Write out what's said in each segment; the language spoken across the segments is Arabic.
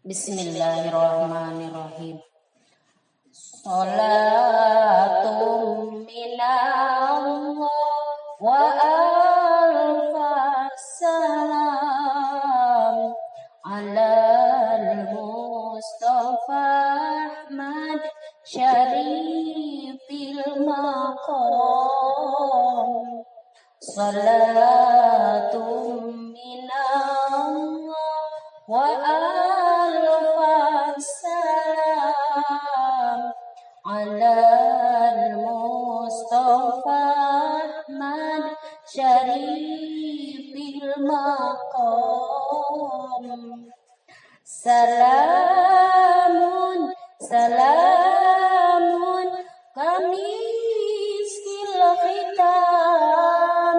Bismillahirrahmanirrahim. Salatum minallah wa alfassalam alal Mustafa Ahmad Syarifil Maqam. Salatum minallah wa alfassalam alal Mustafa Ahmad Syarifil Maqam. Salamun salamun kami khitam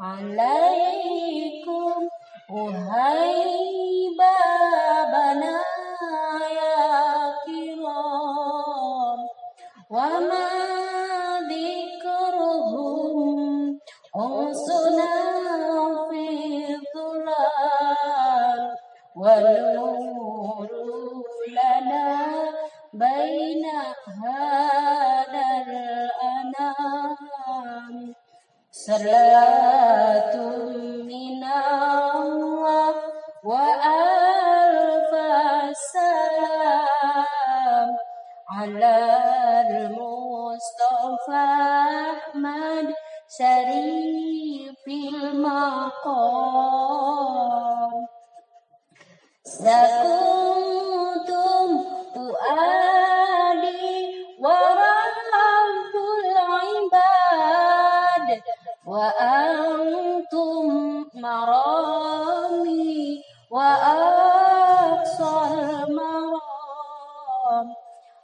alaikum uhai babana ya kiram wa ma dzikruhum unsuna fi dhulal wa nuru lana baina hadal anam. Salatum minallah wa alfassalam alal Mustafa Ahmad Syarifil Maqam. Zakuntum fuadi wa rabbul ibad wa antum marami wa aqsal maram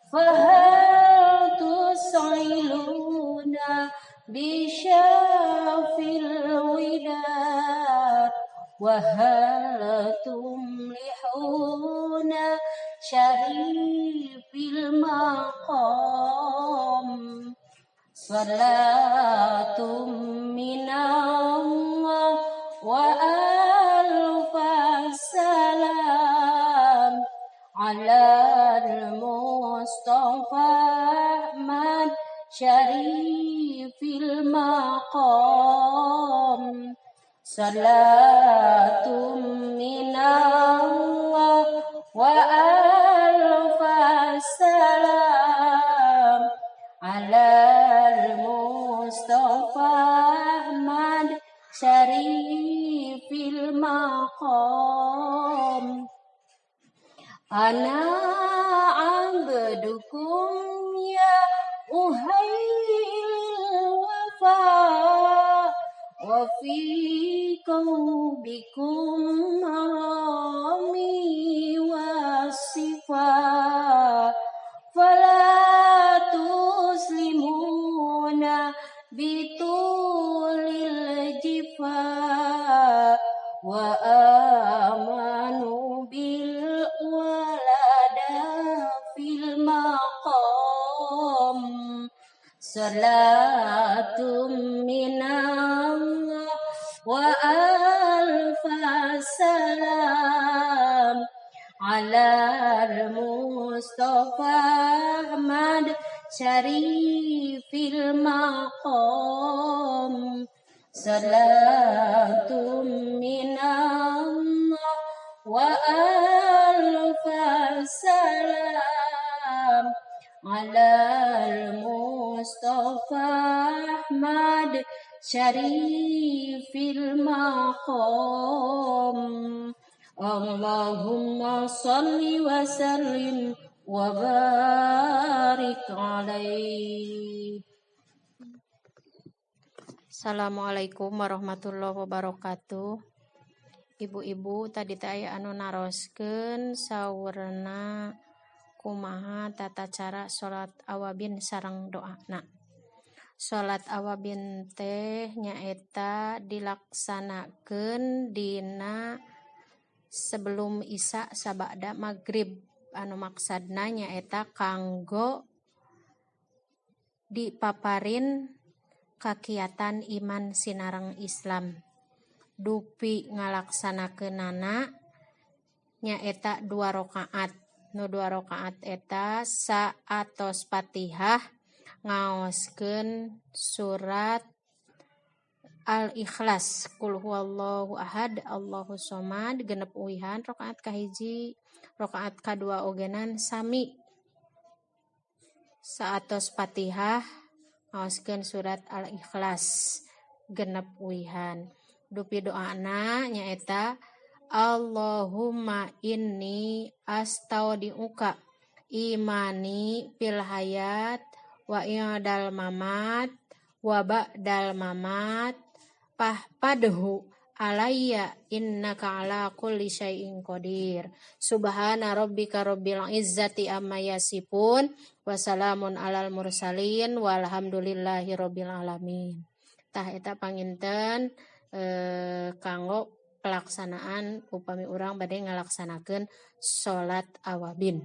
fahal tusailuna bisyafil widad wa hal tumlihuna syarifil maqam. Salatum minallah wa alfassalam alal Mustafa Ahmad Syarifil Maqam. Salatum minallah wa alfassalam alal Mustafa Ahmad Syarifil Maqam. Ana abdukum ya uhailil wafa wa fi qawbikum marami wasifa fala tuslimuna bitulil jifa wa amanu bil walada fil maqam. Salatum minallah wa alfassalam alal Mustafa Ahmad Syarifil Maqam. Salatum minallah wa alfassalam alal Mustafa Ahmad Syarifil Maqam. Allahumma salli wa sallim wa barik alaihi. Assalamualaikum warahmatullahi wabarakatuh. Ibu-ibu tadi teh anu naroskeun saurna kumaha tata cara salat awabin sareng doana. Salat awabin teh nyaeta dilaksanakeun dina sebelum isya sabada maghrib, anu maksadna nyaeta kanggo dipaparin kakiatan iman sinareng Islam dupi ngalaksanakeunana nyaeta 2 rakaat. Nu 2 rakaat eta saatos Fatihah ngaoskeun surat Al-Ikhlas, Qul huwallahu ahad, Allahus somad, genep uihan rakaat kahiji, rakaat kadua ogenan sami saatos Fatihah ngaoskeun surat Al-Ikhlas genep uihan. Dupi doana nyaeta Allahumma inni astaudiuka imani fil hayat wa i'dal mamat wa ba'dal mamat fahpadhu alayya innaka ala kulli syai'in qadir. Subhana rabbika rabbil izzati amma yasifun wa salamun alal mursalin walhamdulillahi rabbil alamin. Tah eta panginten kanggo pelaksanaan upami urang bade ngalaksanakeun salat awabin.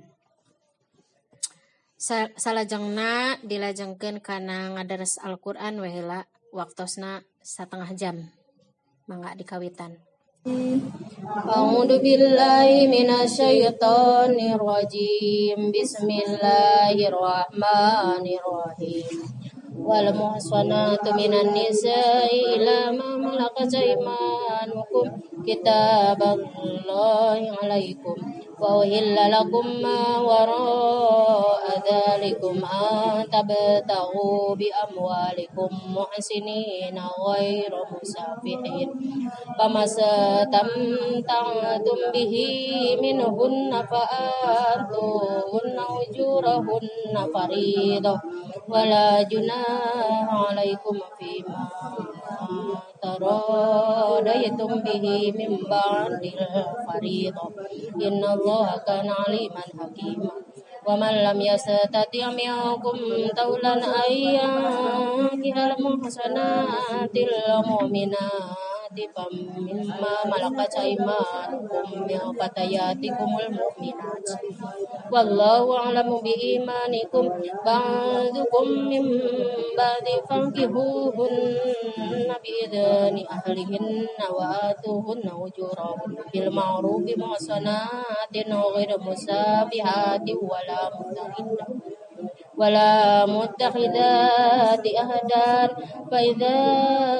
Salajengna dilajengkeun kana ngadares Al-Qur'an we heula, waktosna 1/2 jam. Mangga dikawitan. A'udzu billahi minasyaitonir rajim. Bismillahirrahmanirrahim. Wal muhsanatu minan nisa'i illa ma malakat aymanukum kitaballahi 'alaikum wa uhilla lakum ma wara'a dzalikum an tabtaghu bi amwalikum muhsinina ghairu musafihin famastamta'tum bihi minhunna fa'atuhunna ujurahunna fariidah wala junaha 'alaikum fima taradaytum bihi min ba'dil fariidah innallaha kana 'aliman hakima wa man lam yastati' minkum tawlan ayyakihal muhsanatil mu'minati mimma malakat aymanukum min fatayatikumul mu'minat wallahu a'lamu bi imanikum ba'dukum min ba'di fankihuhunna bi idni ahlihinna wa atuhunna ujurahunna bil ma'rufi muhsanatin ghairu musafihatin wala muttakhidati ahdan fa idza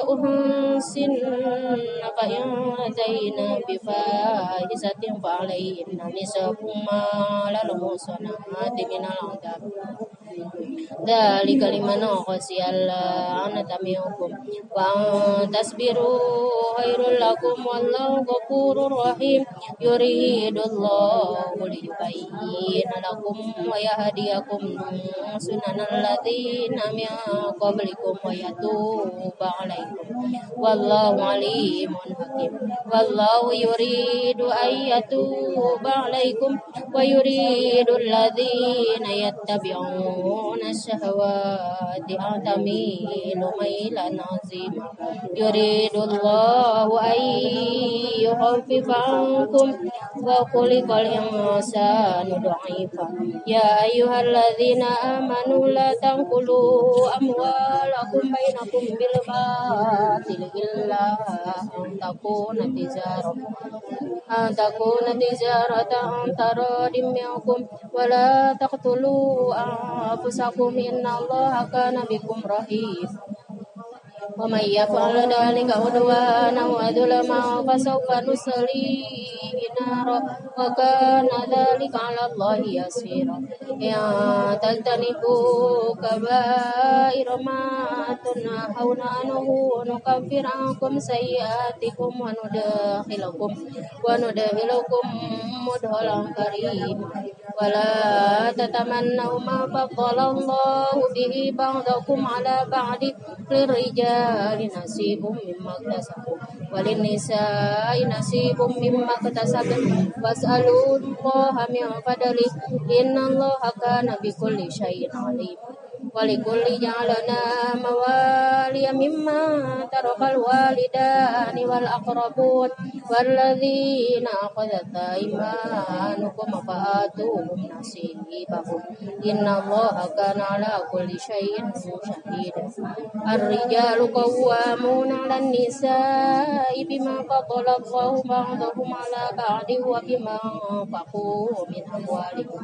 uhsinna fa yadayna bi fahisatin fa alayhinna nisfu ma lal muhsanati minal adab dzalika liman khasiyalla anata minkum wa tasbiru khairul lakum wallahu ghafurur rahim yuridullahu liyubayyina lakum wa yahdiyakum sunanal ladzina min qablikum wa yatuba 'alaikum wallahu alimun hakim wallahu yuridu ayyatuba 'alaikum wa yuridu alladzina yattabi'una syahawati an tamilu mailan 'azima yuridullahu ay yukhaffifa 'ankum wa khuliqal insanu dha'ifa ya ayyuhalladzina amanu la tanqulu amwalakum bainakum bil batil illa an takuna tijaratan taradim minkum wa la taqtulu anfusakum innallaha kana bikum rahim wa may yaf'al dhalika udwana wa dhulama fasawfa nuslihi nara wa kana dhalika 'ala Allahi yasira ya tajtanibu kaba'ira ma tunahawna anhu nukaffir 'ankum sayyi'atikum wa nudkhilukum mudkhalan karima wa la tatamannaw ma faddala Allahu bihi ba'dakum 'ala ba'di lirijali nasibum mimma iktasabu walinisai nasibum mimma iktasabu was'alullaha min fadli innallaha kana bikulli syai'in alim ولكل جعلنا موالي مما ترك الوالدان والأقربون والذين أخذت أيمانكم فآتوهم نصيبهم إن الله كان على كل شيء شهيدا الرجال قوامون على النساء بما فضل الله بعضهم على بعض وبما أنفقوا من أموالهم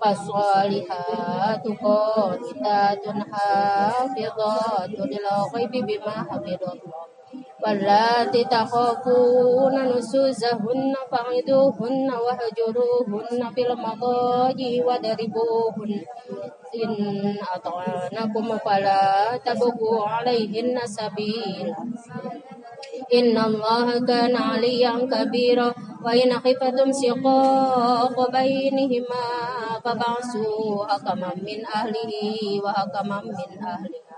فالصالحات قانتات حافظات للغيب بما حفظ الله واللاتي تخافون نشوزهن فعظوهن واهجروهن في المضاجع واضربوهن إن أطعنكم فلا تبغوا عليهن سبيلا إن الله كان عليا كبيرا وإن خفتم شقاق بينهما فبعثوا حكما من أهله وحكما من أهلها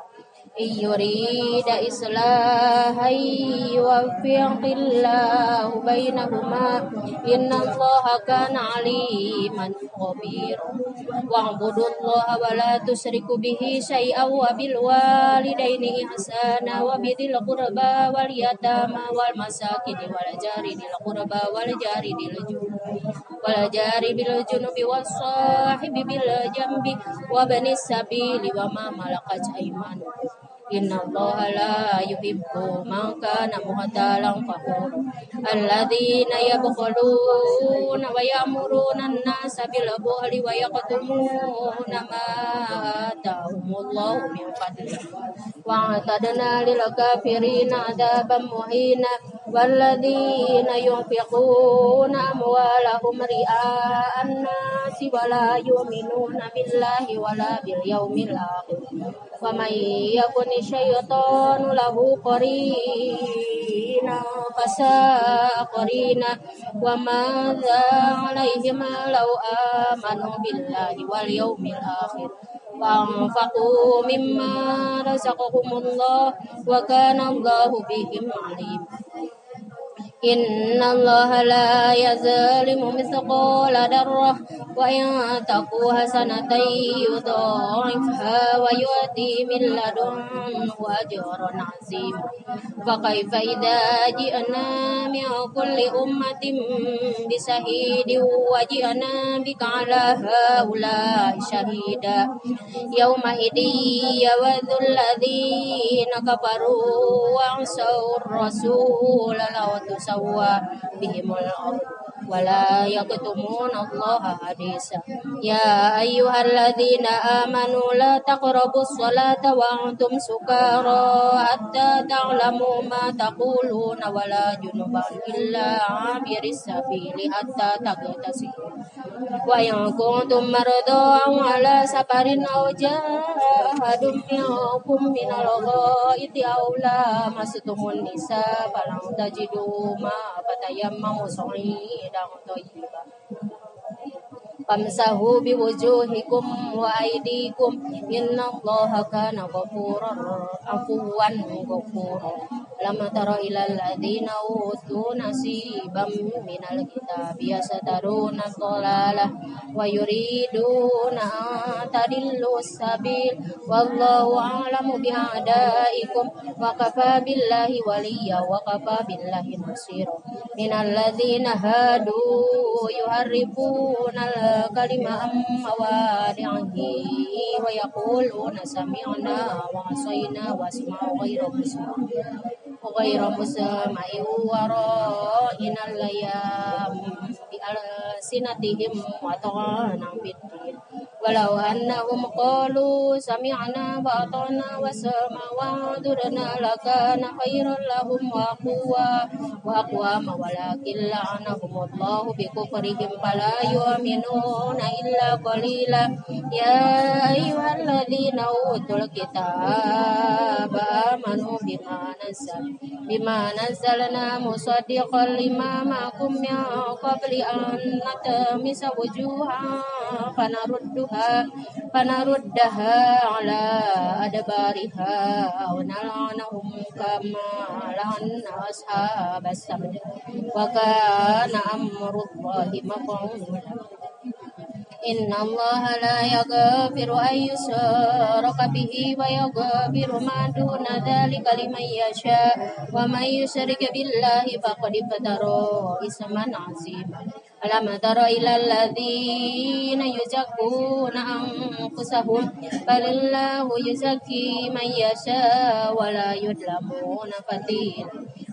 إن يريد إصلاحا يوفق الله بينهما إن الله كان عليما خبيرا واعبدوا الله ولا تشركوا به شيئا وبالوالدين إحسانا وبذي القربى واليتامى والمساكين والجار ذي القربى والجار بالجنب والصاحب بالجنب وابن السبيل وما ملكت أيمانكم إن الله لا يحب من كان مختالا فخورا الذين يبخلون ويأمرون الناس بالبخل ويكتمون ما آتاهم الله من فضله وأعتدنا للكافرين عذابا مهينا والذين ينفقون أموالهم رئاء الناس ولا يؤمنون بالله ولا باليوم الآخر ومن يكن الشيطان له قرينا فساء قرينا وماذا عليهم لو آمنوا بالله واليوم الآخر وأنفقوا مما رزقهم الله وكان الله بهم عليما إن الله لا يظلم مثقال ذرة وإن تك حسنة يضاعفها ويؤتي من لدنه أجرا عظيما فكيف إذا جئنا من كل أمة بشهيد وجئنا بك على هؤلاء شهيدا يومئذ يود الذين كفروا وعصوا الرسول لو تسوى بهم الأرض ولا يكتمون الله حديثا يا أيها الذين آمنوا لا تقربوا الصلاة وأنتم سكارى حتى تعلموا ما تقولون ولا جنبا إلا عابر السبيل حتى تغتسلوا وإن كنتم مرضى أو على سفر أو جاء أحد منكم من الغائط أو لامستم النساء فلم تجدوا ماء فتيمموا صعيدا طيبا فامسحوا بوجوهكم وأيديكم إن الله كان غفورا عفوا غفورا لم تر إلى الذين أوتوا نصيبا من الكتاب يشترون الضلالة ويريدون أن تضلوا السبيل والله أعلم بأعدائكم وكفى بالله وليا وكفى بالله نصيرا من الذين هادوا يحرفون الكلم عن مواضعه ويقولون سمعنا وعصينا واسمعوا غير مسمع ورائنا الأيام بألسنتهم وطعنا بالدين ولو أنهم قالوا سمعنا وأطعنا وسمعنا وانظرنا لكان خيرا لهم وأقوام ولكن لعنهم الله بكفرهم فلا يؤمنون إلا قليلا يا أيها الذين أوتوا الكتاب آمنوا بما نزلنا مصدقا لما معكم من قبل أن نطمس وجوها فنردها على أدبارها أو نلعنهم كما لعنا أصحاب السبت وكان أمر الله مفعولا إن الله لا يغفر أن يشرك به ويغفر ما دون ذلك لمن يشاء ومن يشرك بالله فقد افترى إثما عظيما ألم تر إلى الذين يزكون أنفسهم بل الله يزكي من يشاء ولا يظلمون فتيلا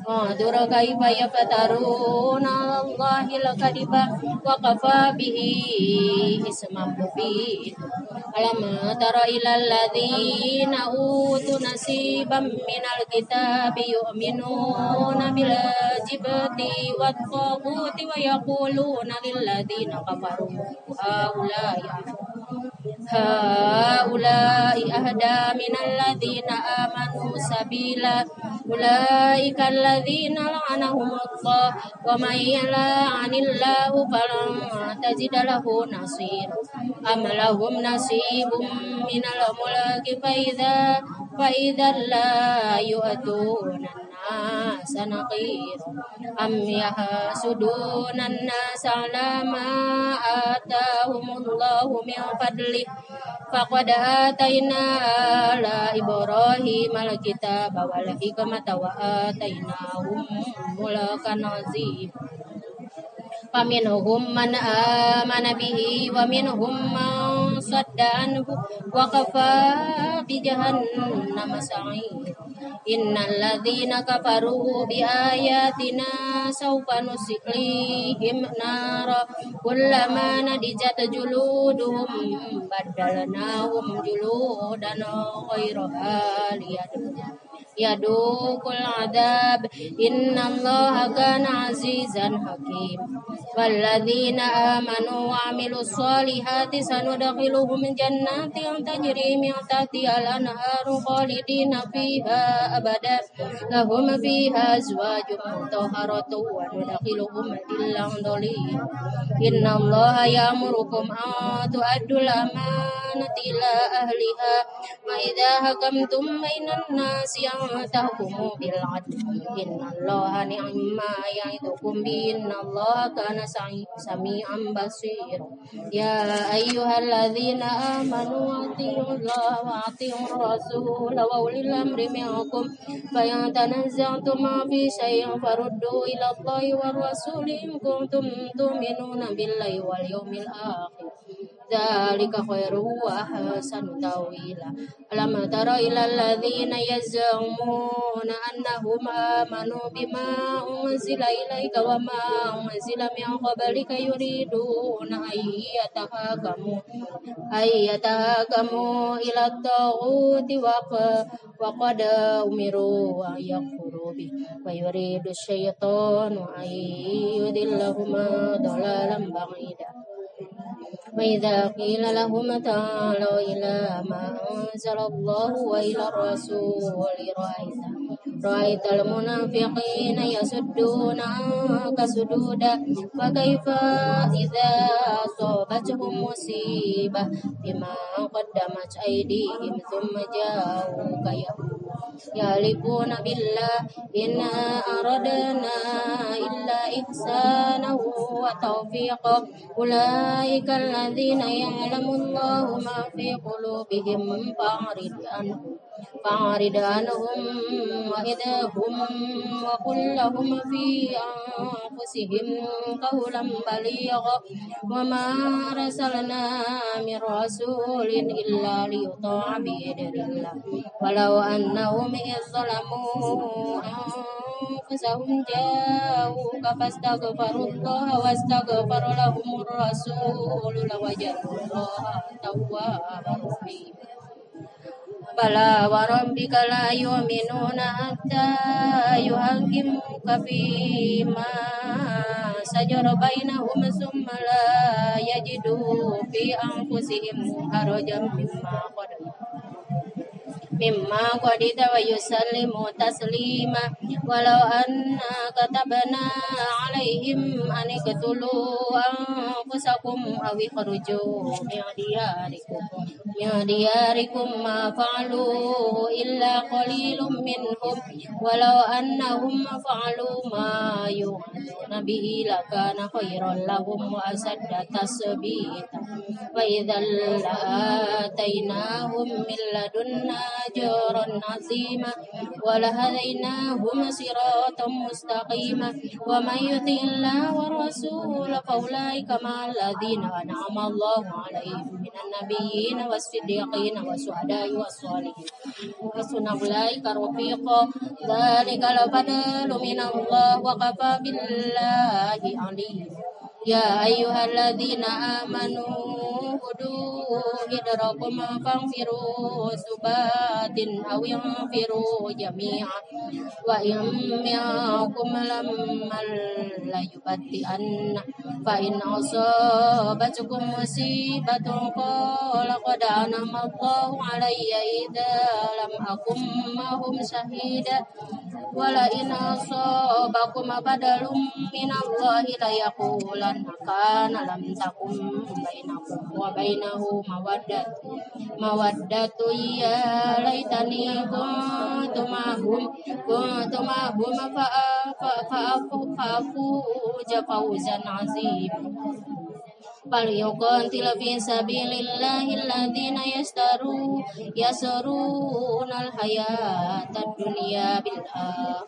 انظر كيف يفترون على الله الكذب وكفى به إثما مبينا ألم تر إلى الذين أوتوا نصيبا من الكتاب يؤمنون بالجبت والطاغوت ويقولون للذين كفروا هؤلاء أهدى من الذين آمنوا سبيلا أولئك الذين لعنهم الله ومن يلعن الله فلن تجد له نصيرا أم لهم نصيب من الملك فإذا لا يؤتون الناس نقيرا أم يحسدون الناس على ما آتاهم الله من فضله فقد آتينا آل إبراهيم الكتاب والحكمة وآتيناهم ملكا عظيما فمنهم من آمن به ومنهم من صد عنه وكفى بجهنم سعيرا إن الذين كفروا بآياتنا سوف نصليهم نارا كلما نضجت جلودهم بدلناهم جلودا غيرها يذوقوا العذاب إن الله كان عزيزا حكيما والذين آمنوا وعملوا الصالحات سندخلهم جنات تجري من تحتها الأنهار خالدين فيها أبدا لهم فيها أزواج مطهرة وندخلهم ظلا ظليلا إن الله يأمركم أن تؤدوا الأمانة إلى أهلها وإذا حكمتم بين الناس أن تحكموا بالعدل إن الله نعم ما يعظكم به إن الله كان سميعا بصيرا يا أيها الذين آمنوا أطيعوا الله وأطيعوا الرسول وأولي الأمر منكم فإن تنازعتم في شيء فردوا إلى الله والرسول إن كنتم تؤمنون بالله واليوم الآخر ذلك خير وأحسن تأويلا ألم تر إلى الذين يزعمون أنهم آمنوا بما أنزل إليك وما أنزل من قبلك يريدون أن يتحاكموا إلى الطاغوت وقد أمروا أن يكفروا به ويريد الشيطان أن يضلهم ضلالا بعيدا وإذا قيل لهم تعالوا إلى ما أنزل الله وإلى الرسول رأيت المنافقين يصدون عنك صدودا فكيف إذا أصابتهم مصيبة بما قدمت أيديهم ثم جاءوك يحلفون بالله إن أردنا إلا إحسانا وتوفيقا أولئك الذين يعلم الله ما في قلوبهم فأعرض عنهم وإذهم وقل لهم في أنفسهم قولا بليغا وما أرسلنا من رسول إلا ليطاع بإذن الله ولو أنهم إذ ظلموا أنفسهم جاءوك فاستغفروا الله واستغفر لهم الرسول لوجدوا الله توابا رحيما بلى وربك لا يؤمنون حتى يحكموك فيما شجر بينهم ثم لا يجدوا في أنفسهم حرجا مما قضيت مما قضيت ويسلموا تسليما ولو أنا كتبنا عليهم أن اقتلوا أنفسكم أو اخرجوا من دياركم ما فعلوه إلا قليل منهم ولو أنهم فعلوا ما يوعظون به لكان خيرا لهم وأشد تثبيتا وإذا لآتيناهم من لدنا أجرا عظيما ولهديناهم صراطا مستقيما ومن يطع الله والرسول فأولئك مع الذين أنعم الله عليهم من النبيين والصديقين والشهداء والصالحين وحسن أولئك رفيقا ذلك الفضل من الله وكفى بالله عليم يا أيها الذين آمنوا خذوا حذركم فانفروا ثبات أو انفروا جميعا وإن منكم لمن ليبطئن فإن أصابتكم مصيبة قال قد أنعم الله علي إذا لم أكن معهم شهيدا ولئن أصابكم بدل من الله ليقولن كان لم تكن بينكم وبينه مودة يا ليتني كنت معهم فأفوز فوزا عظيما فليقاتل في سبيل الله الذين يسرون الحياة الدنيا بالآخرة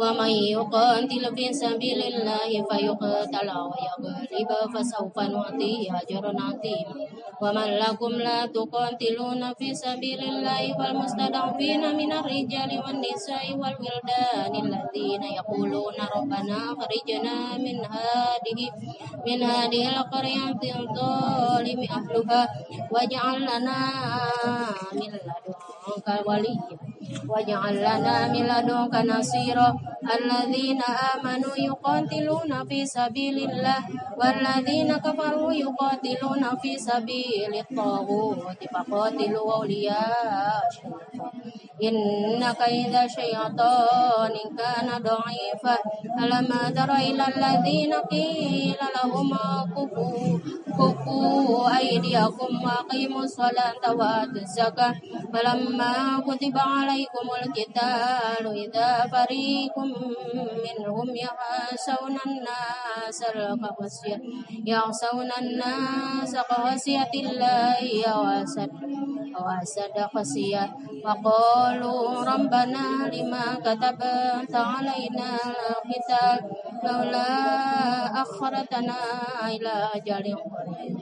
ومن يقاتل في سبيل الله فيقتل ويغلب فسوف نؤتيه أجرا عظيما ومن لكم لا تقاتلون في سبيل الله والمستضعفين من الرجال والنساء والولدان الذين يقولون ربنا أخرجنا من هذه القرية الظالم أهلها واجعل لنا من لدنك وليا واجعل لنا من لدنك نصيرا الذين آمنوا يقاتلون في سبيل الله والذين كفروا يقاتلون في سبيل الطاغوت فقاتلوا أولياء الشيطان إن كيد الشيطان كان ضعيفا ألم تر إلى الذين قيل لهم كفوا أيديكم وأقيموا الصلاة وآتوا الزكاة فلما كتب عليكم القتال إذا فريق منهم يخشون الناس كخشية الله أو أشد خشية وقالوا ربنا لما كتبت علينا القتال لولا أخرتنا إلى أجل قريب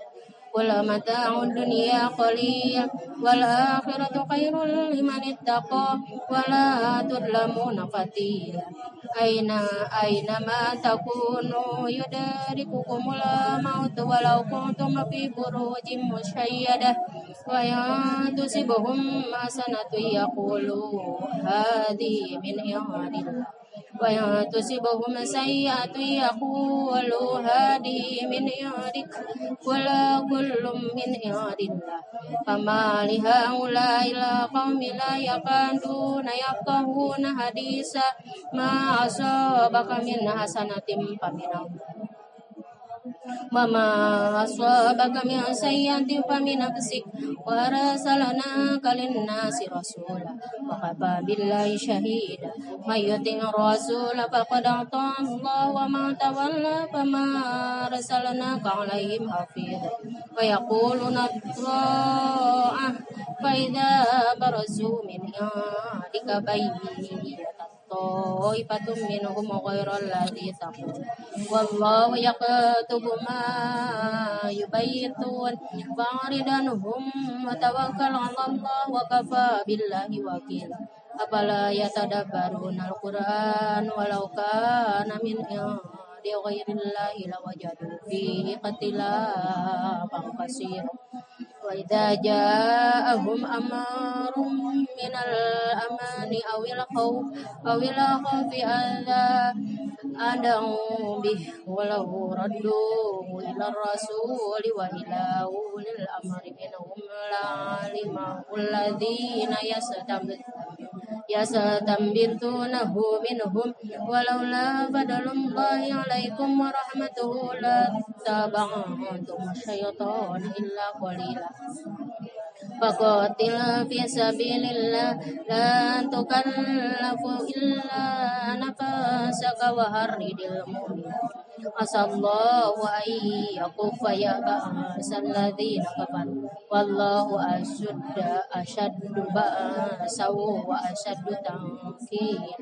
قل متاع الدنيا قليل والآخرة خير لمن اتقى ولا تظلمون فتيلا أينما تكونوا يدرككم الموت ولو كنتم في بروج مشيدة وإن تصبهم حسنة يقولوا هذه من عند الله وإن تصبهم سيئة يقولوا هذه من عندك ولا كل من عند الله فما لهؤلاء القوم لا يكادون يفقهون حديثا ما أصابك من حسنة فمن الله وما أصابك من سيئة فمن نفسك وأرسلناك للناس رسولا وكفى بالله شهيدا من يطع الرسول فقد أطاع الله ومن تولى فما أرسلناك عليهم حفيظا ويقولون طاعة فإذا برزوا من عندك بينت طائفة منهم غير الذي تقول والله يكتب ما يبيتون فأعرض عنهم وتوكل على الله وكفى بالله وكيلا أفلا يتدبرون القرآن ولو كان من عند غير الله لوجدوا فيه اختلافا كثيرا وإذا جاءهم أمر من الأمان أو الخوف أذاعوا به ولو ردوه إلى الرسول وإلى أولي الأمر منهم لعلمه الذين يستنبطونه منهم ولولا فضل الله عليكم ورحمته لاتبعتم الشيطان إلا قليلا فقاتل في سبيل الله لا تكلف إلا نفسك وحرد المؤمنين عسى الله أن يكف بأس الذين كفروا والله أشد بأسا وأشد تنكيلا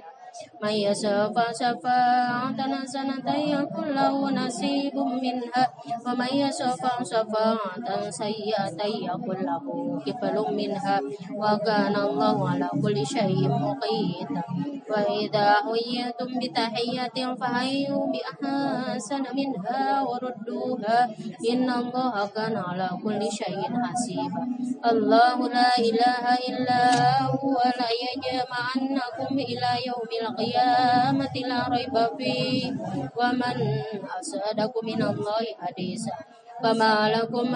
من يشفع شفاعة حسنة يكن له نصيب منها ومن يشفع شفاعة سيئة يكن له كفل منها وكان الله على كل شيء مقيتا وإذا حييتم بتحية فحيوا بأحسن منها وردوها إن الله كان على كل شيء حسيبا الله لا إله إلا هو لا يجمعنكم إلى يوم القيامة لا ريب فيه ومن أصدق من الله حديثا فما لكم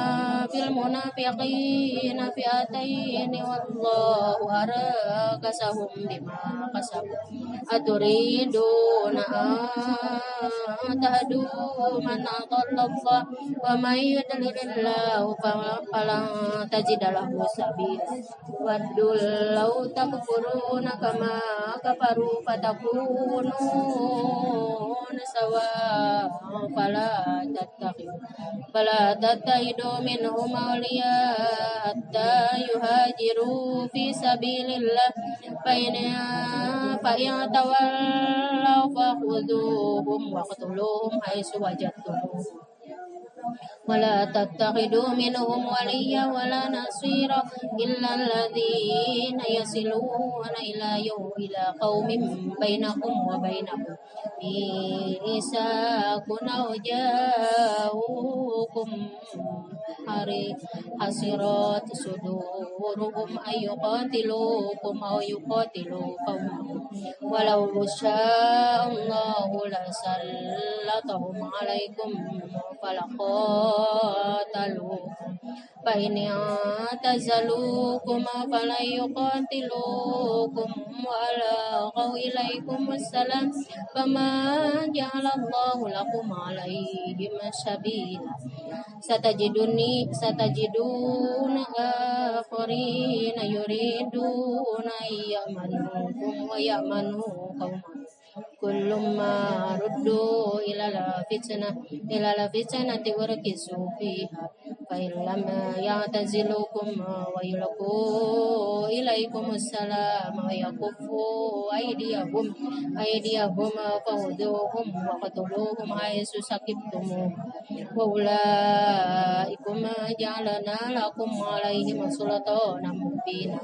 في المنافقين فئتين والله أركسهم بما كسبوا أتريدون أن تهدوا من أضل الله ومن يضلل الله فلن تجد له سبيلا ودوا لو تكفرون كما كفروا فتكونون سواء فلا تتخذوا منهم أولياء حتى يهاجروا في سبيل الله فإن تولوا فخذوهم واقتلوهم حيث وجدتموهم ولا تتخذوا منهم وليا ولا نصيرا إلا الذين يصلون إلى قوم بينكم وبينهم ميثاق أو جاءوكم حصرت صدورهم أن يقاتلوكم أو يقاتلوا قومهم ولو شاء الله لسلطهم عليكم فلقاتلوكم فإن اعتزلوكم فلن يقاتلوكم وألقوا إليكم السلام فما جعل الله لكم عليهم سبيلا ستجدون آخرين يريدون أن يأمنوكم ويأمنوا قومهم كل ما ردوا إلى الفتنة وركزوا فيها فإن لم يعتزلوكم ويلقوا إليكم السلام ويكفوا أيديهم فخذوهم وقتلوهم حيث سكبتموهم وأولئكم جعلنا لكم عليهم سلطانا مبينا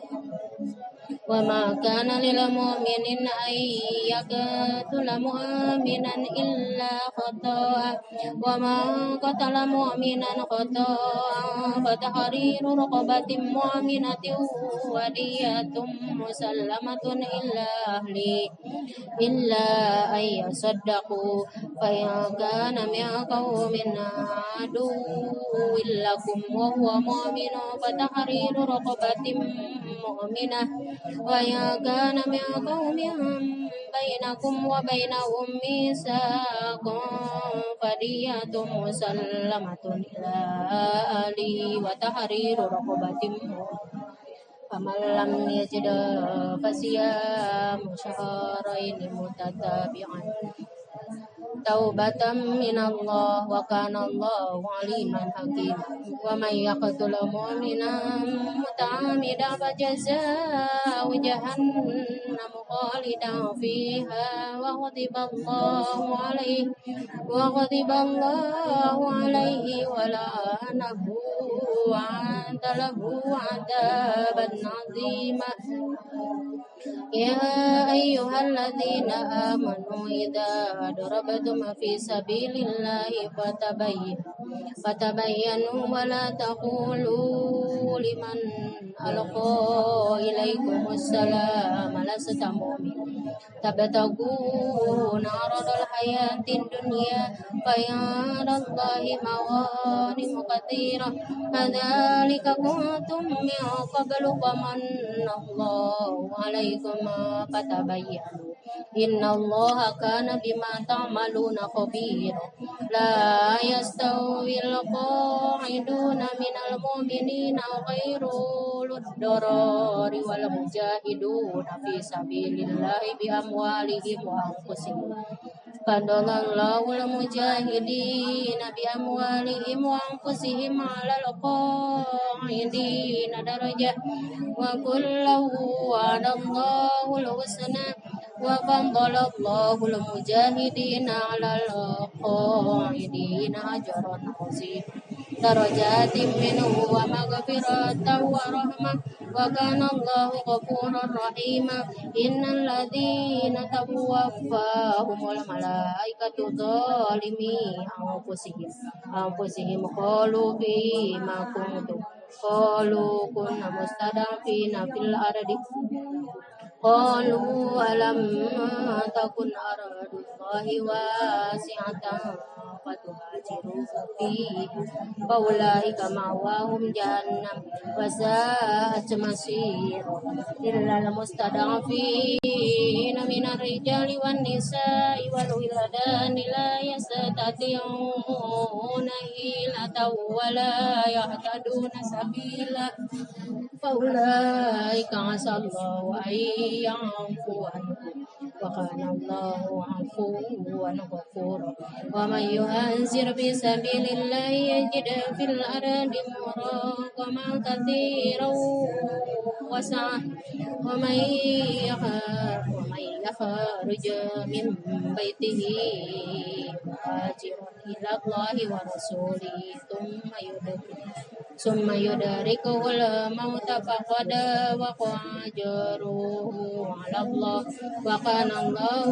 وما كان للمؤمن أن يقتل مؤمنا إلا خطأ ومن قتل مؤمنا خطأ فتحرير رقبة مؤمنة ودية مسلمة إلا أن يصدقوا فإن كان من قوم عدو لكم وهو مؤمن فتحرير رقبة مؤمنة وإن كان من قوم بينكم وبينهم ميثاق فدية مسلمة إلى أهله وتحرير رقبة فمن لم يجد فصيام شهرين متتابعين توبة من الله وكان الله عليما حكيما ومن يقتل مؤمنا متعمدا فجزاؤه جهنم خالدا فيها وغضب الله عليه ولعنه وأعد له عذابا عظيما يا أيها الذين آمنوا إذا ضربتم في سبيل الله فتبينوا ولا تقولوا لمن ألقى إليكم السلام لست مؤمنا تبتغون عرض الحياة الدنيا فعند الله مغانم كثيرة كذلك كنتم من قبل فمن الله عليكم فتبينوا إن الله كان بما تعملون خبيرا لا يستوي القاعدون من المؤمنين غير أولي الضرر والمجاهدون في سبيل الله بأموالهم وأنفسهم فضل الله المجاهدين بأموالهم وأنفسهم على القاعدين درجة وكلا وعد الله الحسنى وفضل الله المجاهدين على القاعدين أجرا عظيما درجات منه ومغفرة ورحمة وكان الله غفورا رحيما إن الذين توفاهم الملائكة ظالمي أنفسهم قالوا فيما كنتم قالوا كنا مستضعفين في الأرض قالوا ألم تكن أرض الله واسعة فتهاجروا فيه فأولئك مأواهم جهنم وساءت مصيرا إلا المستضعفين من الرجال والنساء والولدان لا يستطيعون حيلة ولا يهتدون سبيلا فأولئك عسى الله أن يعفو عنهم وكان الله عفوا غفورا ومن يهاجر في سبيل الله يجد في الأرض مراغما كثيرا وسعة ومن يخرج من بيته مهاجرا إلى الله ورسوله ثم يدركه الموت فقد وقع أجره على الله وكان الله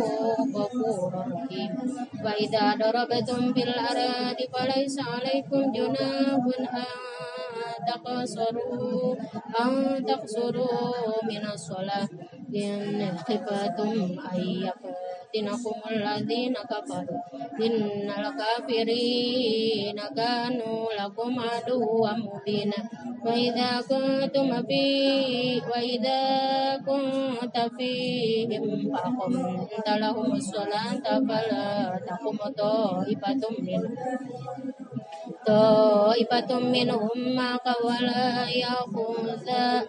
غفورا رحيما وإذا ضربتم في الأرض فليس عليكم جناح أن تقصروا من الصلاة إن خفتم أن يفتنكم الذين كفروا إن الكافرين كانوا لكم عدوا مبينا وإذا كنت فيهم فأقمت لهم الصلاة فلا تقم طائفة منهم معك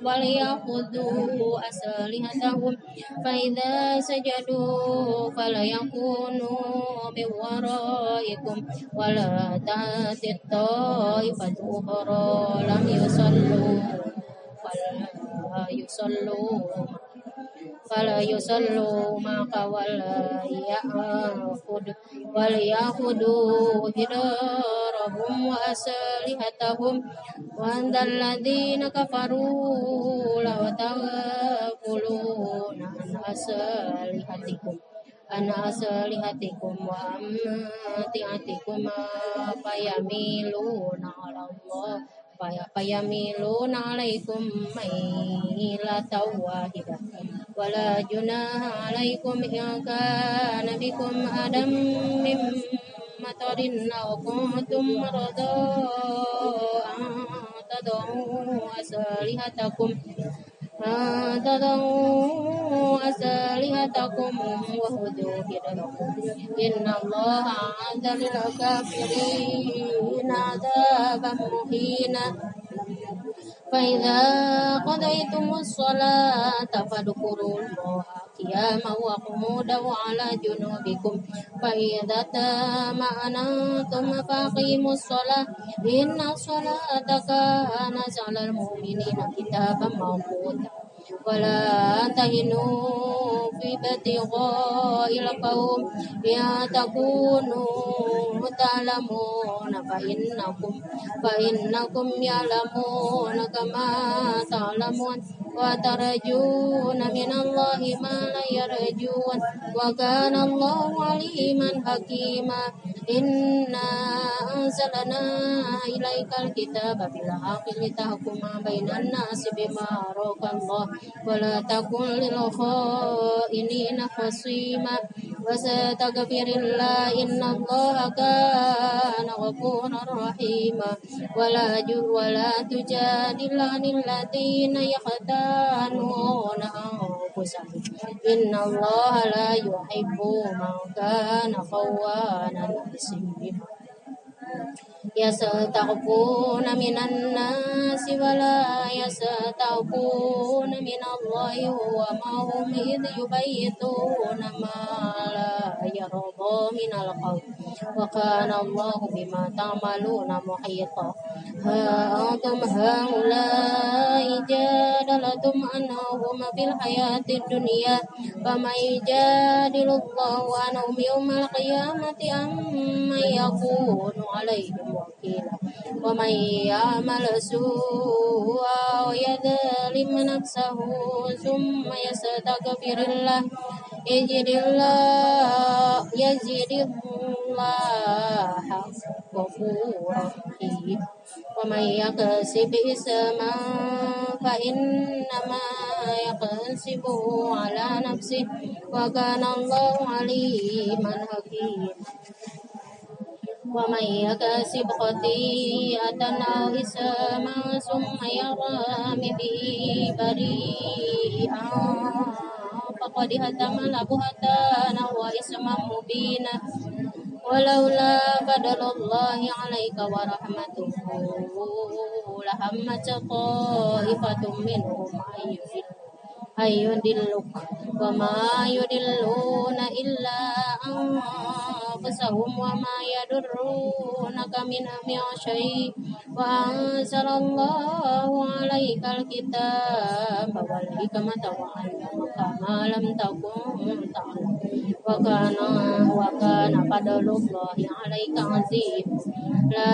وليأخذوا أسلحتهم فإذا سجدوا فليكونوا من ورائكم ولا تأتي الطائفة أخرى لم فلا يصلوا معك وليأخذوا حذرهم وأسلحتهم وأن الذين كفروا لو تغفلون عن أسلحتكم وأمتعتكم فيميلون عليكم ميلة واحدة ولا جناح عليكم إن كان بكم أذى من مطر أو كنتم مرضى أن تضعوا أسلحتكم وخذوا حذركم إن الله أعد للكافرين عذابا مهينا فإذا قضيتم الصلاة فاذكروا الله قياما وقعودا وعلى جنوبكم فإذا تمأننتم فأقيموا الصلاة إن الصلاة كانت على المؤمنين كتابا موقوتا ولا تهنوا في ابتغاء القوم إن تكونوا تعلمون فإنكم يعلمون كما تعلمون وترجون من الله ما لا يرجون وكان الله عليما حكيما إنا أنزلنا إليك الكتاب بالحق لتحكم بين الناس بما أراك الله ولا تكن للخائنين خصيما واستغفر الله إن الله كان غفورا رحيما ولا تجادل عن الذين يختانون أنفسهم إن الله لا يحب من كان خوانا أثيما يستخفون من الناس ولا يستخفون من الله وما هم إذ يبيتون ما لا يرضى من القول وكان الله بما تعملون محيطا ها أنتم هؤلاء جادلتم عنهم في الحياة الدنيا فمن يجادل الله عنهم يوم القيامة أم من يكون عليهم وكيلا ومن يعمل سوءا ويظلم نفسه ثم يستغفر الله يجد الله غفورا رحيما ومن يكسب إثما فإنما يكسبه على نفسه وكان الله عليما حكيما ومن يكسب خطيئة أو إثما ثم يرم به بريئا فقد احتمل بهتانا وإثما مبينا ولولا فضل الله عليك ورحمته لهمت طائفة منهم أن يضلوك وما يضلون إلا أنفسهم وما يضرونك من شيء وأنزل الله عليك الكتاب والحكمة وعلمك ما لم تكن تعلم وكان فضل الله عليك عظيما لا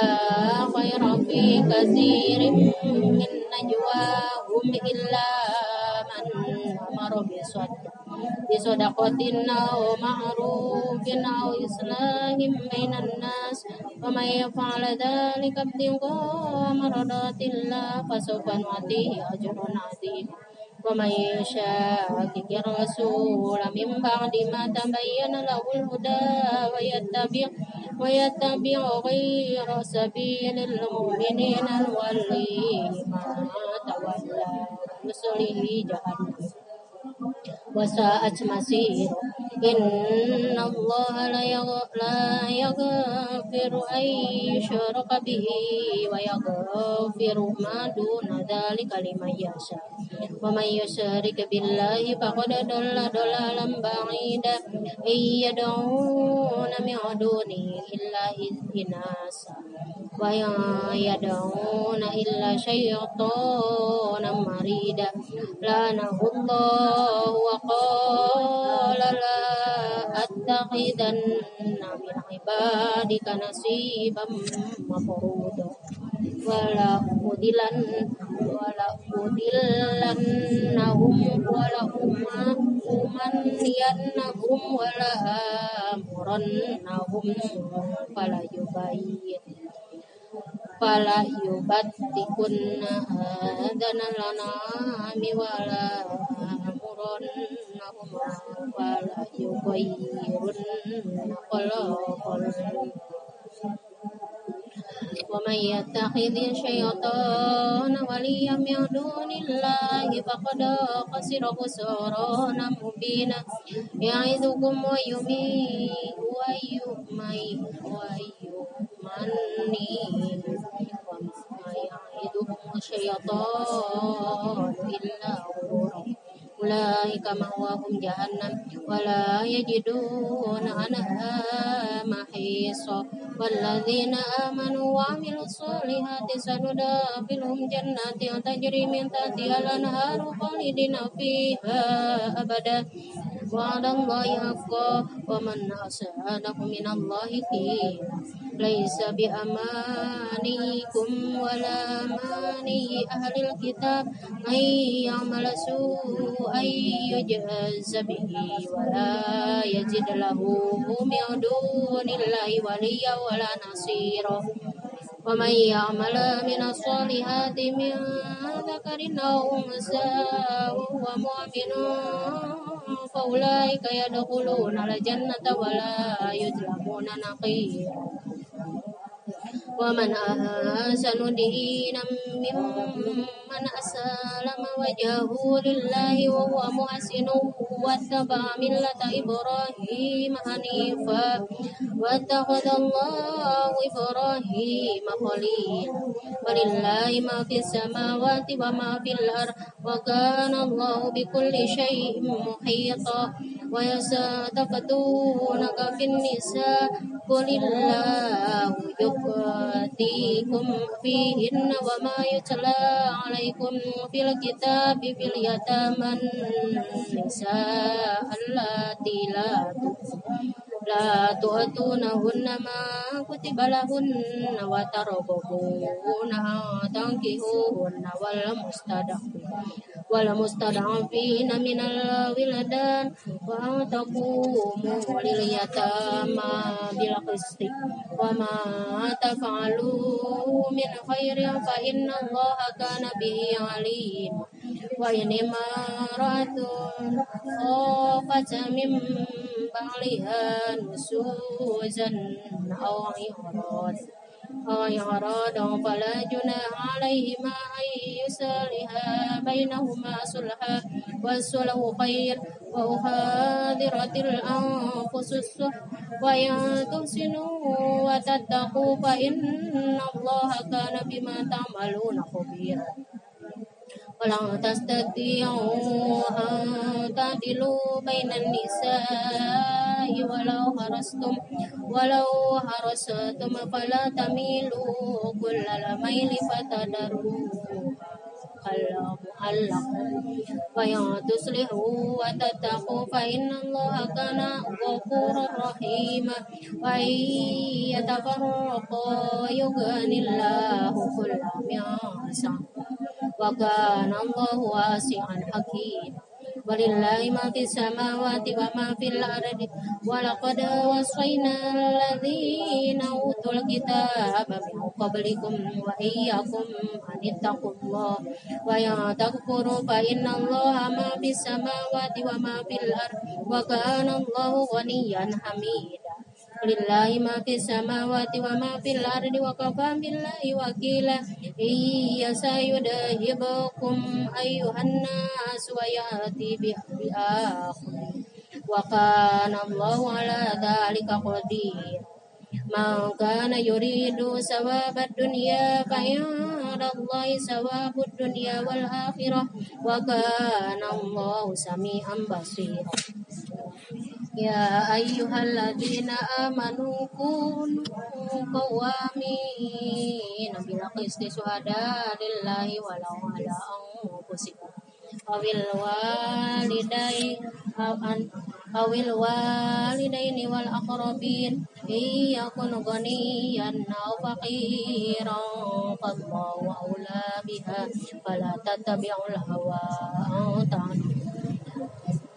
خير في كثير من نجواهم إلا من أمر بصدقة أو معروف أو إصلاح بين الناس ومن يفعل ذلك ابتغاء مرضات الله فسوف نؤتيه أجرا عظيما ومن يشاقق الرسول من بعد ما تبين له الهدى ويتبع غير سبيل المؤمنين نوليه ما تولى ونصله جهنم وساءت مصيرا إن الله لا يغفر أن يشرك به ويغفر ما دون ذلك لمن يشاء ومن يشرك بالله فقد ضل ضلالا بعيدا إن يدعون من دونه إلا إناثا ويدعون إلا شيطانا مريدا لعنه الله وقال لا أتخذن من عبادك نصيبا مفروضا ولأضلنهم ولأمنينهم ولآمرنهم فليبتكن آذان الأنعام ولآمرنهم فليغيرن خلق الله ومن يتخذ الشيطان وليا من دون الله فقد خسر خسرانا مبينا يعظكم وما يعظهم الشيطان إلا غرورا أولئك مأواهم جهنم ولا يجدون عنها محيصا والذين آمنوا وعملوا الصالحات سندخلهم جنات تجري من تحتها الأنهار خالدين فيها أبدا وعد الله حقا ومن أصدق من الله قيلا ليس بأمانيكم ولا أماني أهل الكتاب من يعمل سوءا يجز به ولا يجد له من دون الله وليا ولا نصيرا ومن يعمل من الصالحات من ذكر أو أنثى وهو مؤمن فأولئك يدخلون الجنة ولا يظلمون نقيرا ومن أحسن دينا ممن أسلم وجهه لله وهو محسن واتبع ملة إبراهيم حنيفا واتخذ الله إبراهيم خليلا ولله ما في السماوات وما في الأرض وكان الله بكل شيء محيطا ويستفتونك في النساء قل الله يفتيكم فيهن وما يتلى عليكم في الكتاب في اليتامى النساء اللاتي لا تؤتونهن ما كتب لهن وترغبون أن تنكحوهن والمستضعفين من الولدان وأن تقوموا لليتامى بالقسط وما تفعلوا من خير فإن الله كان به عليما وإن امرأة خافت من بعلها نشوزا أو إعراضا فلا جناح عليهما أن يصلحا بينهما صلحا والصلح خير وأحضرت الأنفس الشح وإن تحسنوا وتتقوا فإن الله كان بما تعملون خبيرا ولن تستطيعوا أن تعدلوا بين النساء ولو حرصتم فلا تميلوا كل الميل فتذروها المعلق وإن تصلحوا وتتقوا فإن الله كان غفورا رحيما وإن يتفرقا يغني الله كلا من سعته وكان الله واسعا حكيما ولله ما في السماوات وما في الأرض ولقد وصينا الذين أوتوا الكتاب من قبلكم وإياكم أن اتقوا الله وإن تكفروا فإن الله ما في السماوات وما في الأرض وكان الله غنيا حميدا لله ما في السماوات وما في الأرض وكفى بالله وكيلا إن يشأ يذهبكم أيها الناس ويأتي بآخرين وكان الله على ذلك قدير من كان يريد ثواب الدنيا فعند الله ثواب الدنيا والآخرة وكان الله سميعا بصيرا يا أيها الذين آمنوا كونوا قوامين بالقسط شهداء لله ولو على أنفسكم أو الوالدين والأقربين إن يكن غنيا أو فقيرا فالله أولى بها فلا تتبعوا الهوى أن تعدلوا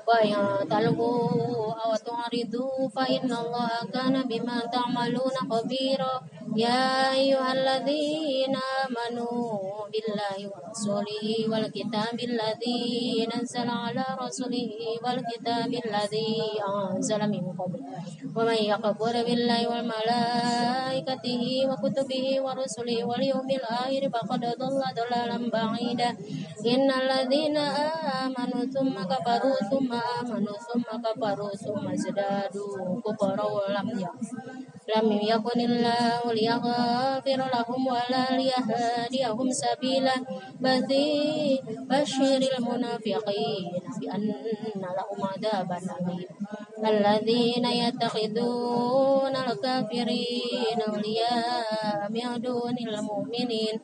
وإن تلووا أو تعرضوا فإن الله كان بما تعملون خبيرا يا أيها الذين آمنوا بالله ورسوله والكتاب الذي نزل على رسوله والكتاب الذي أنزل من قبل ومن يكفر بالله وملائكته وكتبه ورسله واليوم الآخر فقد ضل ضلالا بعيدا إن الذين آمنوا ثم كفروا ثم آمنوا ثم كفروا ثم ازدادوا كفرا لم يكن الله ليغفر لهم ولا ليهديهم سبيلا بشر المنافقين بأن لهم عذابا أليما الذين يتخذون الكافرين أولياء من دون المؤمنين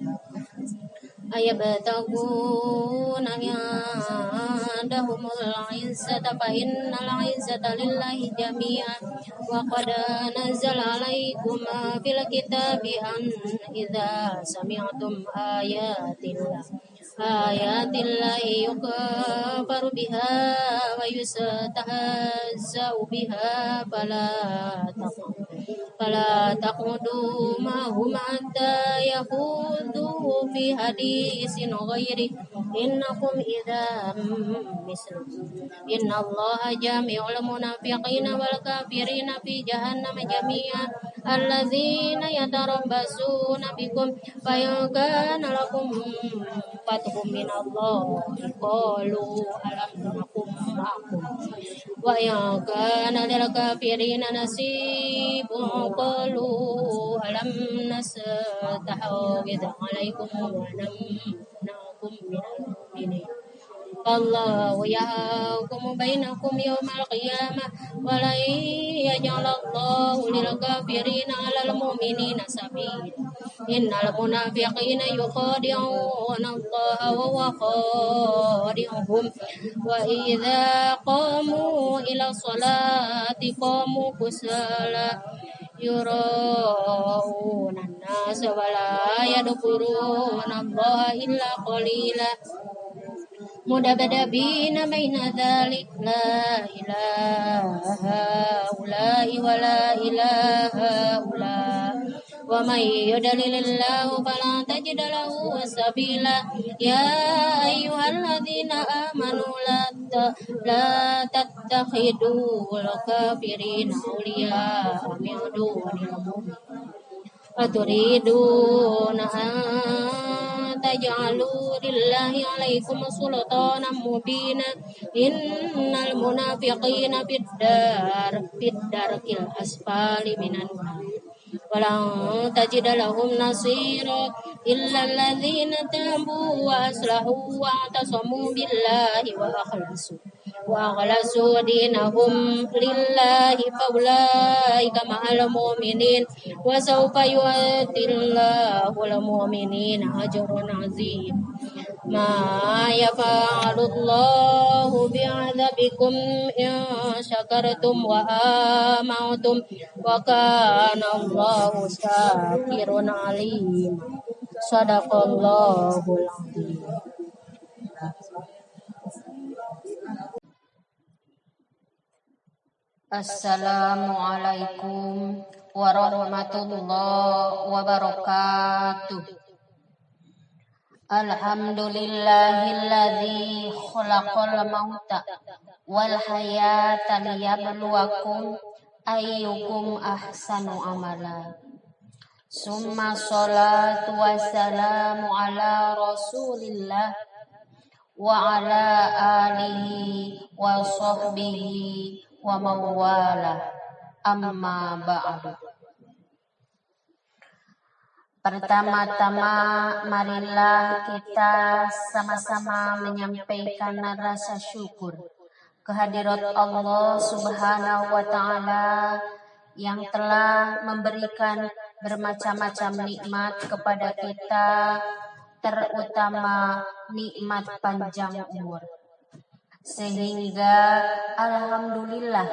أيبتغون عندهم العزة فإن العزة لله جميعا وقد نزل عليكم في الكتاب أن إذا سمعتم آيات الله يكفر بها ويستهزأ بها فلا تقعدوا معهم حتى يخوضوا في حديث غيره إنكم إذا مثلهم إن الله جامع المنافقين والكافرين في جهنم جميعا الذين يتربصون بكم فإن كان لكم فتح من الله قالوا ألم نكن معكم وإن كان للكافرين نصيب قالوا ألم نستحوذ عليكم ونمنعكم من المؤمنين الله يحكم بينكم يوم القيامة ولن يجعل الله للكافرين على المؤمنين سبيلا إن المنافقين يخادعون الله وهو خادعهم وإذا قاموا إلى الصلاة قاموا كسالى يراءون الناس ولا يذكرون الله إلا قليلا مذبذبين بين ذلك لا إله هؤلاء ولا إله هؤلاء ومن يضلل الله فلا تجد له سبيلا يا أيها الذين آمنوا لا تتخذوا الكافرين أولياء من دون المؤمنين أتريدون أن تجعلوا لله عليكم سلطانا مبينا إن المنافقين في الدرك الأسفل من النار ولن تجد لهم نصيرا إلا الذين تابوا وأصلحوا واعتصموا بالله وأخلصوا دينهم لله فأولئك مع المؤمنين وسوف يؤتي الله المؤمنين أجرا عظيما ما يفعل الله بعذابكم إن شكرتم وآمنتم وكان الله شاكرا عليما صدق الله العظيم. Assalamualaikum warahmatullahi wabarakatuh. Alhamdulillahilladzi khalaqal mauta wal hayata liyabluwakum ayyukum ahsanu amala. Summa sholatu wassalamu ala rasulillah wa ala alihi wa sahbihi wa mawala amma ba'du. Pertama-tama marilah kita sama-sama menyampaikan rasa syukur kehadirat Allah Subhanahu wa taala yang telah memberikan bermacam-macam nikmat kepada kita, terutama nikmat panjang umur. Sehingga alhamdulillah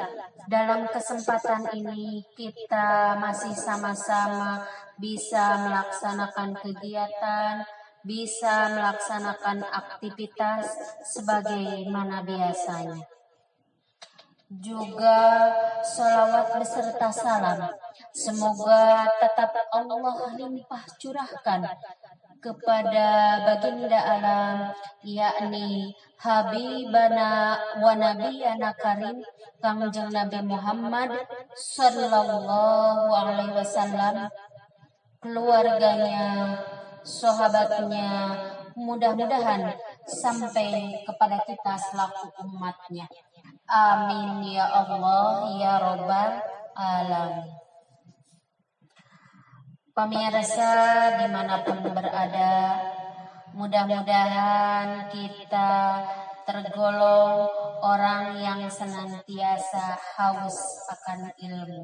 dalam kesempatan ini kita masih sama-sama bisa melaksanakan kegiatan, bisa melaksanakan aktivitas sebagaimana biasanya. Juga sholawat beserta salam semoga tetap Allah limpah curahkan kepada baginda alam, yakni Habibana wa Nabiyana Karim Kangjeng Nabi Muhammad Sallallahu Alaihi Wasallam, keluarganya, sahabatnya, mudah-mudahan sampai kepada kita selaku umatnya. Amin ya Allah ya Rabbal Alamin. Pemirsa dimanapun berada, mudah-mudahan kita tergolong orang yang senantiasa haus akan ilmu,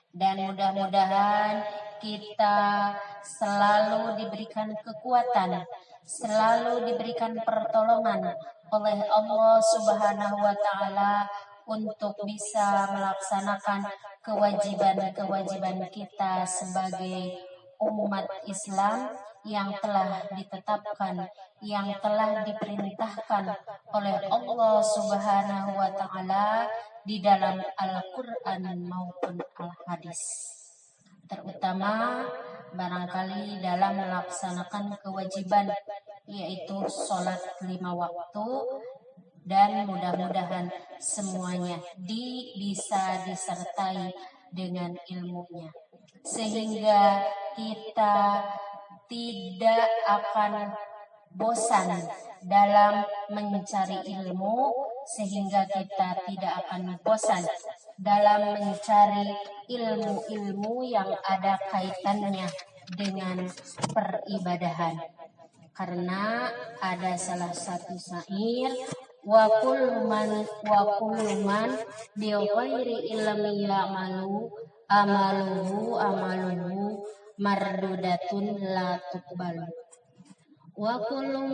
dan mudah-mudahan kita selalu diberikan kekuatan, selalu diberikan pertolongan oleh Allah Subhanahu wa Ta'ala untuk bisa melaksanakan kewajiban-kewajiban kita sebagai umat Islam yang telah ditetapkan, yang telah diperintahkan oleh Allah Subhanahu wa Ta'ala di dalam Al-Quran maupun Al-Hadis. Terutama barangkali dalam melaksanakan kewajiban, yaitu sholat 5 waktu, dan mudah-mudahan semuanya bisa disertai dengan ilmunya, sehingga kita tidak akan bosan dalam mencari ilmu, sehingga kita tidak akan bosan dalam mencari ilmu-ilmu yang ada kaitannya dengan peribadahan. Karena ada salah satu syair, wa kullu man bi ghairi ilmi ya'malu amaluhu mardudatun la tuqbalu. Wa kullu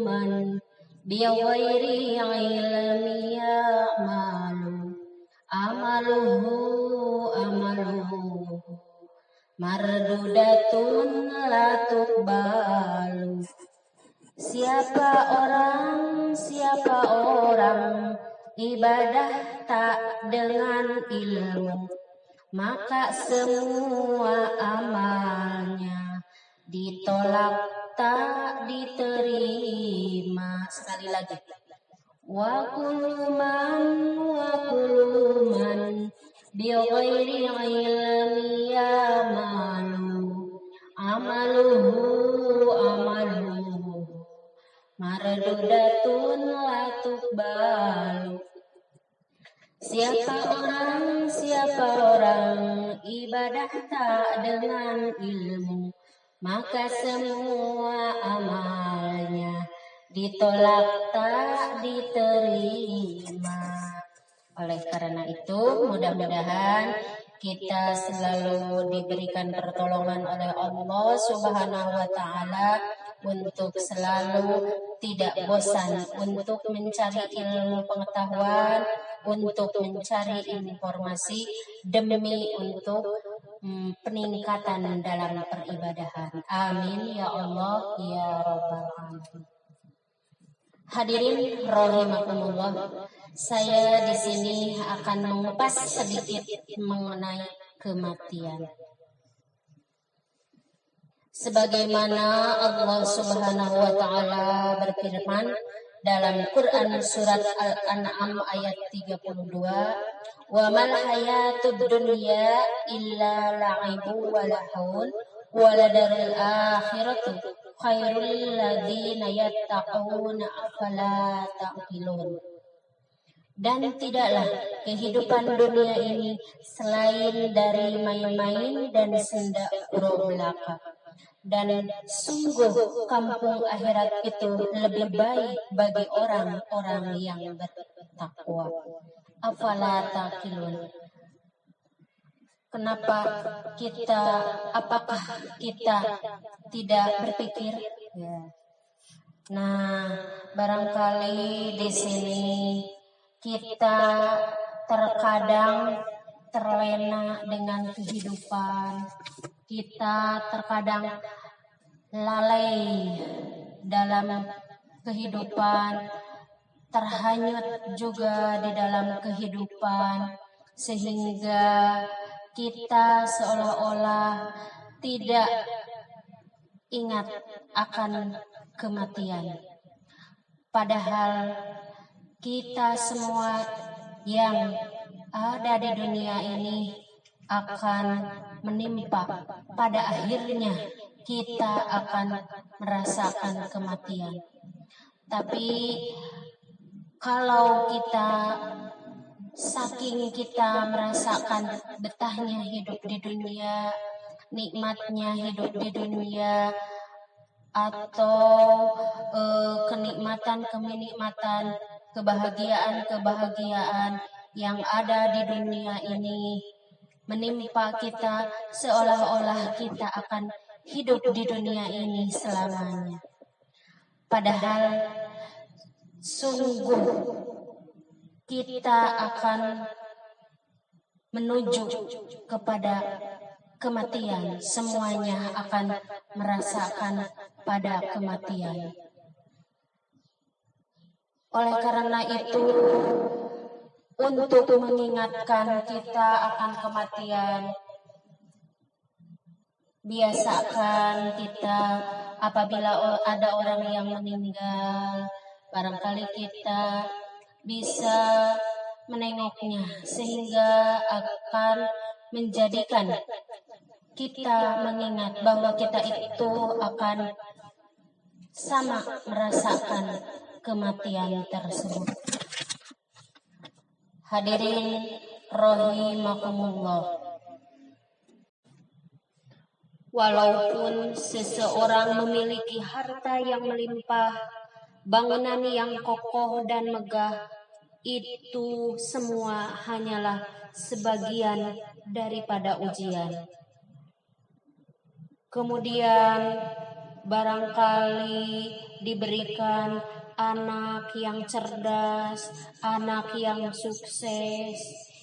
man bi ghairi ilmi ya'malu amaluhu mardudatun la tuqbalu. Siapa orang ibadah tak dengan ilmu, maka semua amalnya ditolak tak diterima. Sekali lagi. Wa kullu man bi ghairi ilmi ya'malu amaluhu mardudatun la tuqbalu. Siapa orang ibadah tak dengan ilmu, maka semua amalnya ditolak tak diterima. Oleh karena itu, mudah-mudahan kita selalu diberikan pertolongan oleh Allah Subhanahu wa Ta'ala untuk selalu tidak bosan untuk mencari ilmu pengetahuan, untuk mencari informasi demi untuk peningkatan dalam peribadahan. Amin ya Allah ya Rabbal Alamin. Hadirin rahimakumullah, saya di sini akan mengupas sedikit mengenai kematian. Sebagaimana Allah Subhanahu wa Ta'ala berfirman dalam Quran surat Al-An'am ayat 32, "Wa mal hayatud dunya illa la'ibu wa lahun wa ladarul akhiratu khairul ladzina yattaquna afala ta'qilun." Dan tidaklah kehidupan dunia ini selain dari main-main dan senda gurau belaka. Dan sungguh kampung akhirat itu lebih baik bagi orang-orang yang bertakwa. Afala taqilun. Apakah kita tidak berpikir? Ya. Nah, barangkali di sini kita terkadang terlena dengan kehidupan. Kita terkadang lalai dalam kehidupan, terhanyut juga di dalam kehidupan, sehingga kita seolah-olah tidak ingat akan kematian. Padahal kita semua yang ada di dunia ini akan menimpa, pada akhirnya kita akan merasakan kematian. Tapi kalau saking kita merasakan betahnya hidup di dunia, nikmatnya hidup di dunia, atau kenikmatan, kebahagiaan yang ada di dunia ini, menimpa kita seolah-olah kita akan hidup di dunia ini selamanya. Padahal sungguh kita akan menuju kepada kematian. Semuanya akan merasakan pada kematian. Oleh karena itu, untuk mengingatkan kita akan kematian, biasakan kita apabila ada orang yang meninggal, barangkali kita bisa menengoknya sehingga akan menjadikan kita mengingat bahwa kita itu akan sama merasakan kematian tersebut. Hadirin rahimakumullah. Walaupun seseorang memiliki harta yang melimpah, bangunan yang kokoh dan megah, itu semua hanyalah sebagian daripada ujian. Kemudian barangkali diberikan anak yang cerdas, anak yang sukses,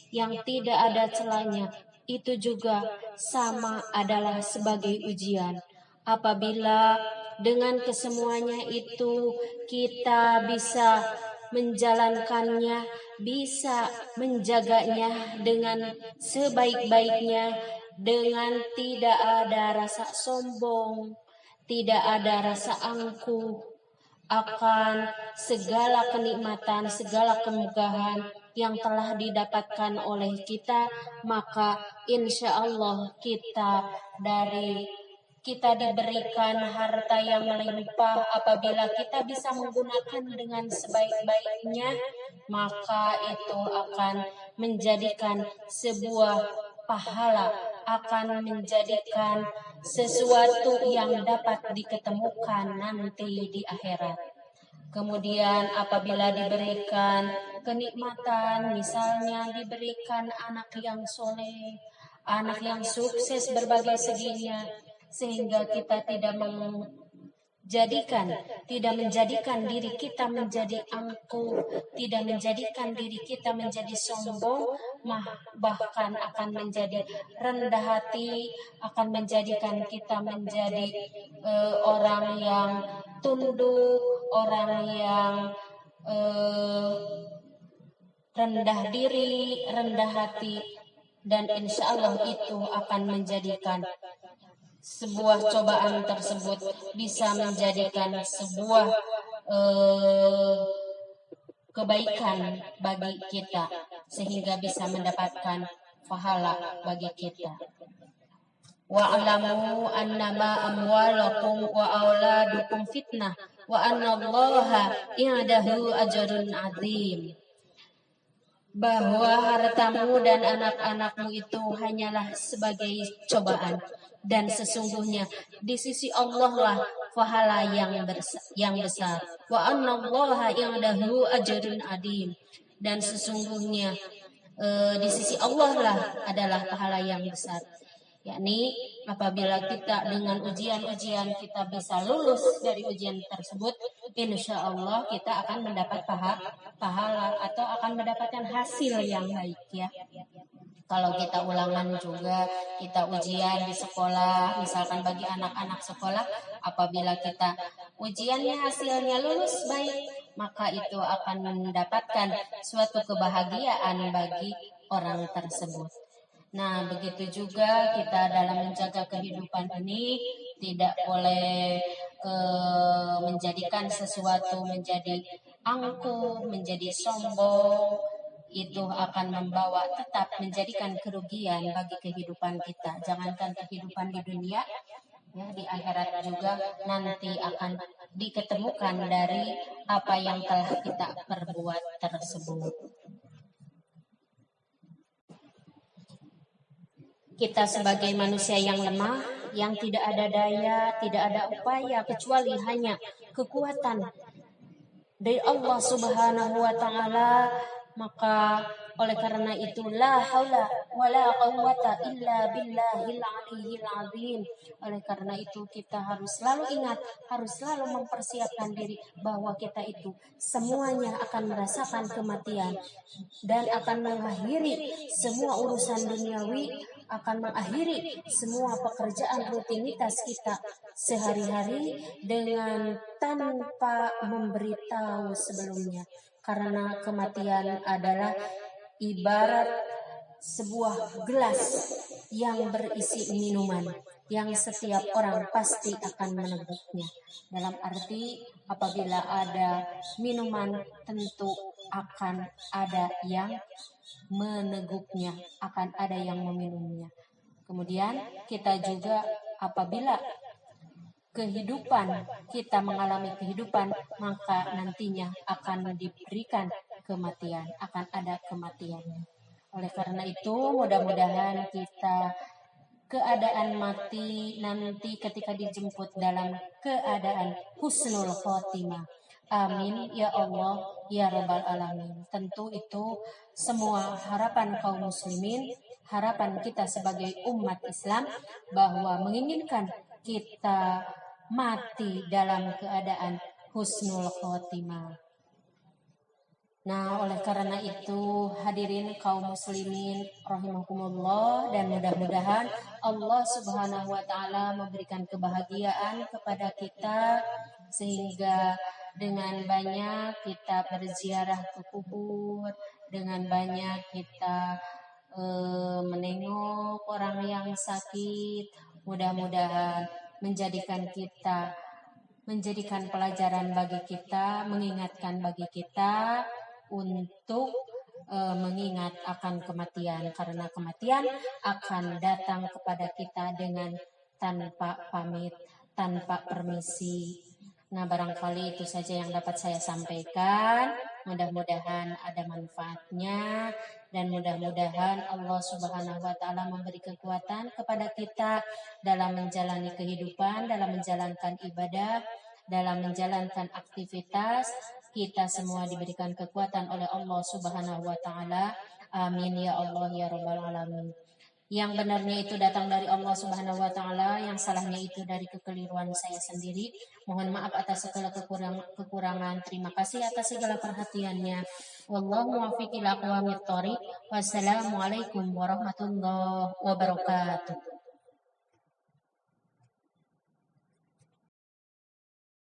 yang tidak ada celahnya, itu juga sama adalah sebagai ujian. Apabila dengan kesemuanya itu kita bisa menjalankannya, bisa menjaganya dengan sebaik-baiknya, dengan tidak ada rasa sombong, tidak ada rasa angkuh akan segala kenikmatan, segala kemegahan yang telah didapatkan oleh kita, maka insya Allah kita diberikan harta yang melimpah. Apabila kita bisa menggunakan dengan sebaik-baiknya, maka itu akan menjadikan sebuah pahala, akan menjadikan sesuatu yang dapat diketemukan nanti di akhirat. Kemudian apabila diberikan kenikmatan, misalnya diberikan anak yang soleh, anak yang sukses berbagai seginya, sehingga kita tidak menjadikan diri kita menjadi angkuh, tidak menjadikan diri kita menjadi sombong, bahkan akan menjadi rendah hati, akan menjadikan kita menjadi orang yang tunduk, orang yang rendah diri, rendah hati, dan insya Allah itu akan menjadikan sebuah cobaan tersebut bisa menjadikan sebuah kebaikan bagi kita, sehingga bisa mendapatkan pahala bagi kita. Wa'lamu annama amwalakum wa auladukum fitnah wa annallaha indahu ajrun azim. Bahwa hartamu dan anak-anakmu itu hanyalah sebagai cobaan, dan sesungguhnya di sisi Allah lah pahala yang besar. Wa annallaha indahu ajrun azim, dan sesungguhnya di sisi Allah lah adalah pahala yang besar. Yakni apabila kita dengan ujian-ujian kita bisa lulus dari ujian tersebut, insya Allah kita akan mendapat pahala atau akan mendapatkan hasil yang baik, ya. Kalau kita ulangan juga, kita ujian di sekolah, misalkan bagi anak-anak sekolah, apabila kita ujiannya hasilnya lulus baik, maka itu akan mendapatkan suatu kebahagiaan bagi orang tersebut. Nah, begitu juga kita dalam menjaga kehidupan ini tidak boleh menjadikan sesuatu menjadi angkuh, menjadi sombong. Itu akan tetap menjadikan kerugian bagi kehidupan kita. Jangankan kehidupan di dunia, ya, di akhirat juga nanti akan diketemukan dari apa yang telah kita perbuat tersebut. Kita sebagai manusia yang lemah, yang tidak ada daya, tidak ada upaya kecuali hanya kekuatan dari Allah Subhanahu wa Ta'ala, maka Oleh karena itu la haula wala quwwata illa billahil aliyyil azim. Oleh karena itu kita harus selalu ingat, harus selalu mempersiapkan diri bahwa kita itu semuanya akan merasakan kematian dan akan mengakhiri semua urusan duniawi, akan mengakhiri semua pekerjaan rutinitas kita sehari-hari dengan tanpa memberitahu sebelumnya. Karena kematian adalah ibarat sebuah gelas yang berisi minuman yang setiap orang pasti akan meneguknya. Dalam arti apabila ada minuman tentu akan ada yang meneguknya, akan ada yang meminumnya. Kemudian kita juga apabila kita mengalami kehidupan, maka nantinya akan diberikan kematian, akan ada kematian. Oleh karena itu mudah-mudahan kita keadaan mati nanti ketika dijemput dalam keadaan husnul khotimah. Amin ya Allah ya Rabbal Alamin. Tentu itu semua harapan kaum muslimin, harapan kita sebagai umat Islam bahwa menginginkan kita mati dalam keadaan husnul khotimah. Nah, oleh karena itu hadirin kaum muslimin rahimakumullah, dan mudah-mudahan Allah Subhanahu wa taala memberikan kebahagiaan kepada kita sehingga dengan banyak kita berziarah ke kubur, dengan banyak kita menengok orang yang sakit, mudah-mudahan menjadikan pelajaran bagi kita, mengingatkan bagi kita untuk mengingat akan kematian, karena kematian akan datang kepada kita dengan tanpa pamit, tanpa permisi. Nah, barangkali itu saja yang dapat saya sampaikan. Mudah-mudahan ada manfaatnya dan mudah-mudahan Allah Subhanahu wa taala memberi kekuatan kepada kita dalam menjalani kehidupan, dalam menjalankan ibadah, dalam menjalankan aktivitas. Kita semua diberikan kekuatan oleh Allah Subhanahu wa taala. Amin ya Allah ya Rabbal Alamin. Yang benarnya itu datang dari Allah Subhanahu wa taala, yang salahnya itu dari kekeliruan saya sendiri. Mohon maaf atas segala kekurangan. Terima kasih atas segala perhatiannya. Wallahu muwaffiq ila aqwamit thoriq. Wassalamualaikum warahmatullahi wabarakatuh.